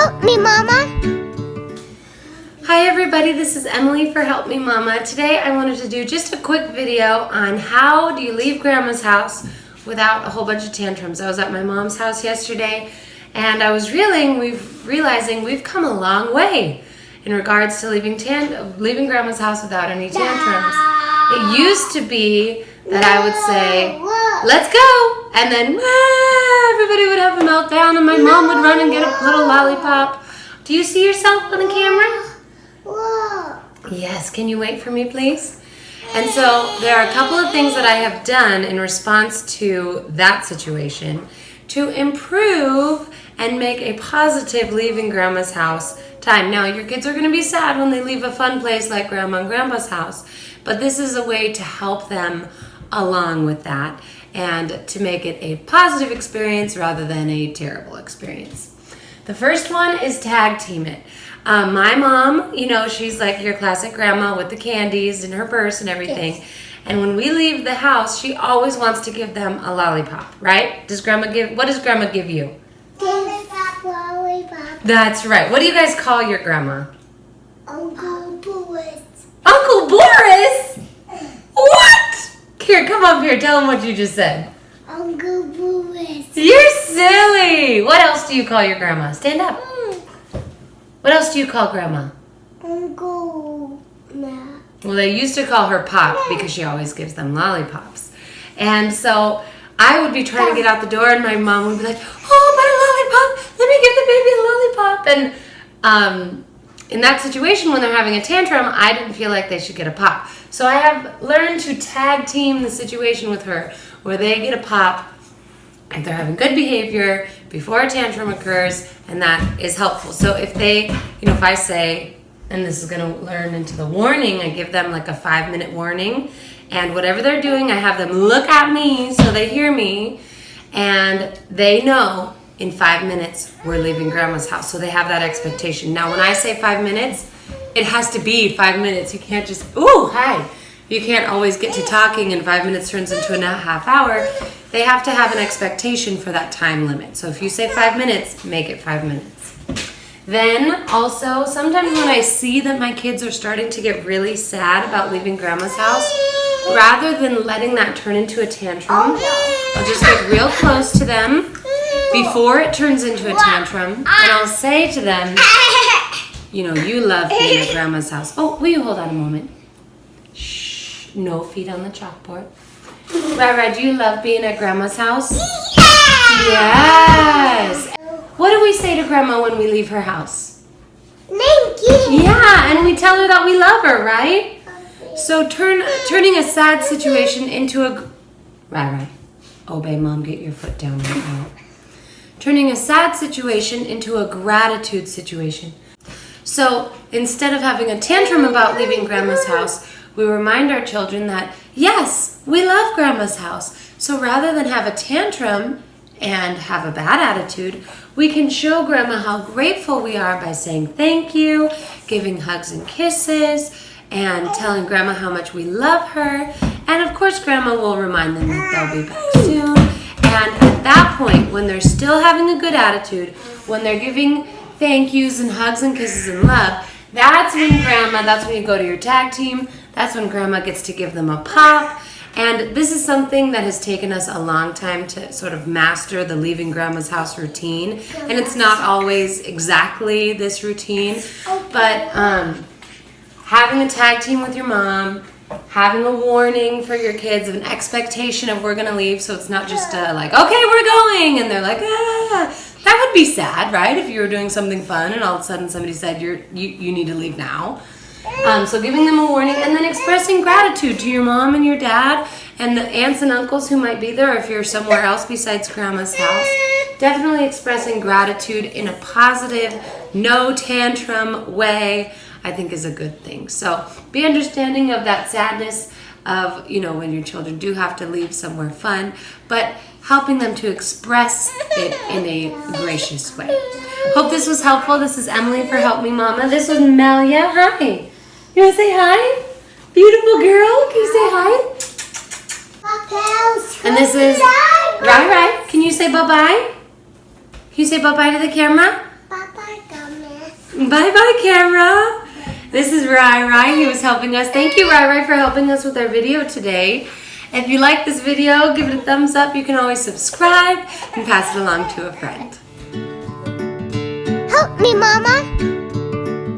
Help me, Mama. Hi everybody, this is Emily for Help Me Mama. Today I wanted to do just a quick video on how do you leave Grandma's house without a whole bunch of tantrums. I was at my mom's house yesterday and I was realizing we've come a long way in regards to leaving Grandma's house without any tantrums. It used to be that I would say, let's go, and then everybody would have a meltdown and my mom would run and get a little lollipop. Do you see yourself on the camera? Yes, can you wait for me please? And so there are a couple of things that I have done in response to that situation to improve and make a positive leaving Grandma's house time. Now your kids are going to be sad when they leave a fun place like Grandma and Grandpa's house, but this is a way to help them along with that and to make it a positive experience rather than a terrible experience. The first one is tag team it. My mom, you know, she's like your classic grandma with the candies in her purse and everything. Yes. And when we leave the house, she always wants to give them a lollipop, right? What does Grandma give you? Lollipop. That's right. What do you guys call your grandma? Uncle Boris. Uncle Boris? What? Here, come up here. Tell them what you just said. Uncle Boris. You're silly. What else do you call your grandma? Stand up. What else do you call Grandma? Uncle Ma. Well, they used to call her Pop because she always gives them lollipops. And so I would be trying to get out the door and my mom would be like, oh, my lollipop. Let me give the baby a lollipop. And in that situation, when they're having a tantrum, I didn't feel like they should get a pop. So I have learned to tag team the situation with her where they get a pop if they're having good behavior before a tantrum occurs, and that is helpful. So if they, if I say, and this is going to learn into the warning, I give them like a 5-minute warning, and whatever they're doing, I have them look at me so they hear me, and they know in 5 minutes we're leaving Grandma's house. So they have that expectation. Now when I say 5 minutes, it has to be 5 minutes. You can't just, ooh, hi. You can't always get to talking and 5 minutes turns into a half hour. They have to have an expectation for that time limit. So if you say 5 minutes, make it 5 minutes. Then also, sometimes when I see that my kids are starting to get really sad about leaving Grandma's house, rather than letting that turn into a tantrum, I'll just get real close to them before it turns into a tantrum, and I'll say to them, you love being at Grandma's house. Oh, will you hold on a moment? Shh, no feet on the chalkboard. Rara, do you love being at Grandma's house? Yes! What do we say to Grandma when we leave her house? Thank you. Yeah, and we tell her that we love her, right? So turning a sad situation into a... Rara, obey Mom, get your foot down right now. Turning a sad situation into a gratitude situation. So instead of having a tantrum about leaving Grandma's house, we remind our children that, yes, we love Grandma's house. So rather than have a tantrum and have a bad attitude, we can show Grandma how grateful we are by saying thank you, giving hugs and kisses, and telling Grandma how much we love her. And of course, Grandma will remind them that they'll be back soon. And at that point, when they're still having a good attitude, when they're giving thank yous and hugs and kisses and love, that's when you go to your tag team, that's when Grandma gets to give them a pop. And this is something that has taken us a long time to sort of master the leaving Grandma's house routine. And it's not always exactly this routine, but having a tag team with your mom, having a warning for your kids, an expectation of we're going to leave, so it's not just like, okay, we're going, and they're like, ah. That would be sad, right? If you were doing something fun and all of a sudden somebody said you need to leave now. So giving them a warning and then expressing gratitude to your mom and your dad and the aunts and uncles who might be there if you're somewhere else besides Grandma's house. Definitely expressing gratitude in a positive, no tantrum way, I think is a good thing. So be understanding of that sadness of, when your children do have to leave somewhere fun, but helping them to express it in a gracious way. Hope this was helpful. This is Emily for Help Me Mama. This was Melia. Hi. You want to say hi? Beautiful girl. Can you say hi? And this is Rai. Can you say bye-bye? Can you say bye-bye to the camera? Bye-bye, Bye-bye, camera. This is Rai Rai. He was helping us. Thank you, Rai Rai, for helping us with our video today. If you like this video, give it a thumbs up. You can always subscribe and pass it along to a friend. Help me, Mama.